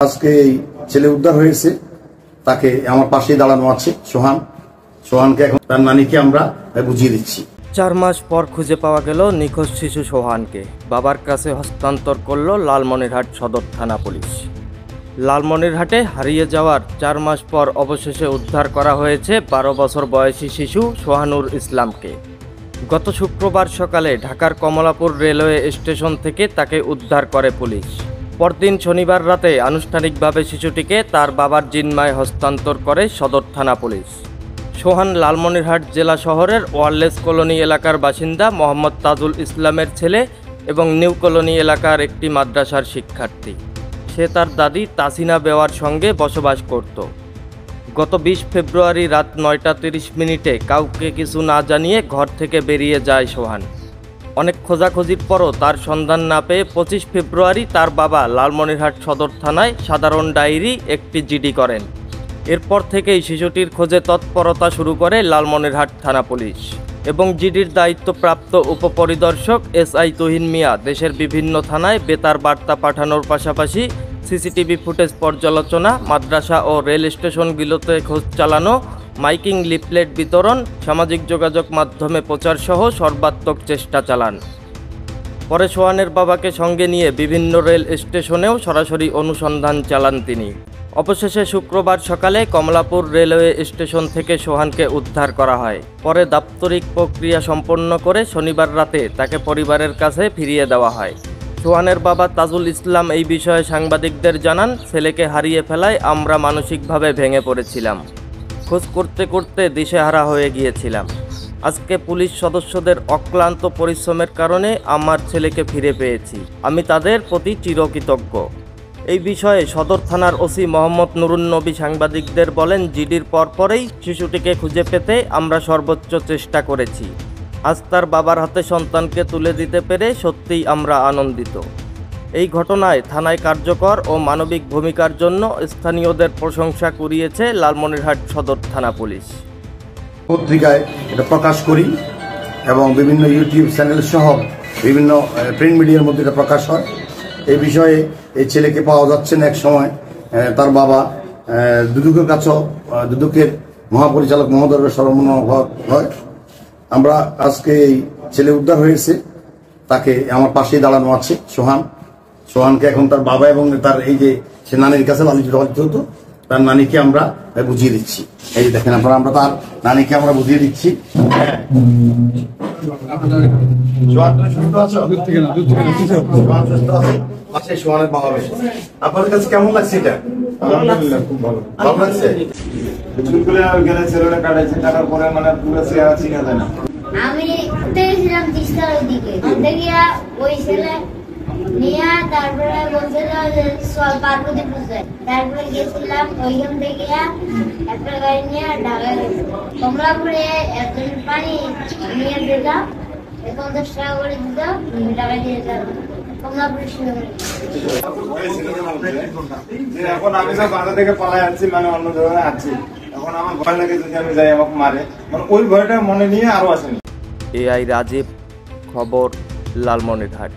আজকে এই ছেলে উদ্ধার হয়েছে, তাকে আমার পাশেই দাঁড়ানো আছে সোহানকে এখন তার নানিকে আমরা বুঝিয়ে দিচ্ছি। 4 মাস পর খুঁজে পাওয়া গেল নিখোঁজ শিশু সোহানকে। বাবার কাছে হস্তান্তর করল লালমনিরহাট সদর থানা পুলিশ। লালমনিরহাটে হারিয়ে যাওয়ার 4 মাস পর অবশেষে উদ্ধার করা হয়েছে 12 বছর বয়সী শিশু সোহানুর ইসলামকে। গত শুক্রবার সকালে ঢাকার কমলাপুর রেলওয়ে স্টেশন থেকে তাকে উদ্ধার করে পুলিশ। পরদিন শনিবার রাতে আনুষ্ঠানিকভাবে শিশুটিকে তার বাবার জিম্মায় হস্তান্তর করে সদর থানা পুলিশ। সোহান লালমনিরহাট জেলা শহরের ওয়ারলেস কলোনি এলাকার বাসিন্দা মোহাম্মদ তাজুল ইসলামের ছেলে এবং নিউ কলোনি এলাকার একটি মাদ্রাসার শিক্ষার্থী। সে তার দাদি তাসিনা বেওয়ার সঙ্গে বসবাস করত। গত 20 ফেব্রুয়ারি রাত 9টা 30 মিনিটে কাউকে কিছু না জানিয়ে ঘর থেকে বেরিয়ে যায় সোহান। অনেক খোঁজাখুঁজির পরও তার সন্ধান না পেয়ে 25 ফেব্রুয়ারি তার বাবা লালমনিরহাট সদর থানায় সাধারণ ডায়েরি একটি জিডি করেন। এরপর থেকেই শিশুটির খোঁজে তৎপরতা শুরু করে লালমনিরহাট থানা পুলিশ এবং জিডির দায়িত্বপ্রাপ্ত উপপরিদর্শক SI তুহিন মিয়া দেশের বিভিন্ন থানায় বেতার বার্তা পাঠানোর পাশাপাশি সিসিটিভি ফুটেজ পর্যালোচনা, মাদ্রাসা ও রেল স্টেশনগুলোতে খোঁজ চালানো, মাইকিং, লিফলেট বিতরণ, সামাজিক যোগাযোগ মাধ্যমে প্রচারসহ সর্বাত্মক চেষ্টা চালান। পরে সোহানের বাবাকে সঙ্গে নিয়ে বিভিন্ন রেল স্টেশনেও সরাসরি অনুসন্ধান চালান তিনি। অবশেষে শুক্রবার সকালে কমলাপুর রেলওয়ে স্টেশন থেকে সোহানকে উদ্ধার করা হয়। পরে দাপ্তরিক প্রক্রিয়া সম্পন্ন করে শনিবার রাতে তাকে পরিবারের কাছে ফিরিয়ে দেওয়া হয়। সোহানের বাবা তাজুল ইসলাম এই বিষয়ে সাংবাদিকদের জানান, ছেলেকে হারিয়ে ফেলায় আমরা মানসিকভাবে ভেঙে পড়েছিলাম। খোঁজ করতে করতে দিশেহারা হয়ে গিয়েছিলাম। আজকে পুলিশ সদস্যদের অক্লান্ত পরিশ্রমের কারণে আমার ছেলেকে ফিরে পেয়েছি। আমি তাদের প্রতি চিরকৃতজ্ঞ। এই বিষয়ে সদর থানার ওসি মোহাম্মদ নুরুন্নবী সাংবাদিকদের বলেন, জিডির পরপরেই শিশুটিকে খুঁজে পেতে আমরা সর্বোচ্চ চেষ্টা করেছি। আজ তার বাবার হাতে সন্তানকে তুলে দিতে পেরে সত্যিই আমরা আনন্দিত। এই ঘটনায় থানায় কার্যকর ও মানবিক ভূমিকার জন্য স্থানীয়দের প্রশংসা কুড়িয়েছে লালমনিরহাট সদর থানা পুলিশ। পত্রিকায় এটা প্রকাশ করি এবং বিভিন্ন ইউটিউব চ্যানেল সহ বিভিন্ন প্রিন্ট মিডিয়ার মধ্যে এটা প্রকাশ হয়। এই বিষয়ে এই ছেলেকে পাওয়া যাচ্ছে না। এক সময় তার বাবা দুদকের কাছেও দুদকের মহাপরিচালক মহোদয়ের শরণাপন্ন হয়। আমরা আজকে এই ছেলে উদ্ধার হয়েছে, তাকে আমার পাশেই দাঁড়ানো আছে সোহানকে এখন তার বাবা এবং তার এই যে সে নানির কাছে লালিত হতো, তার নানিকে আমরা বুঝিয়ে দিচ্ছি। এই যে দেখেন আপনারা, আমরা তার নানিকে আমরা বুঝিয়ে দিচ্ছি। সোহানের বাবা, আপনার কাছে কেমন লাগছে? এটা আলহামদুলিল্লাহ খুব ভালো লাগছে। টাকার পরে মানে পুরো চেহারা চিনা যায় না। আমি গেছিলাম তিস্তার ওইদিকে, ওই ছেলে নিয়ে তারপরে বলছিল যে চল পার্বতী পূজায়। তারপরে গেছিলাম, ওইখান থেকে একটা গাড়ি নিয়ে ঢাকা গেছি। কমলাপুরে একজন পানি নিয়ে দিলাম, 50 টাকা করে দিত, ঢাকা দিয়ে দিলাম। এখন আমি সব বাধা থেকে পালাই আছি, মানে অন্য জায়গায় আছি। এখন আমার ভয় লাগে যদি আমি যাই আমাকে মারে, মানে ওই ভয়টা মনে নিয়ে আরো আসেনি। AI রাজীব, খবর, লালমনিরহাট।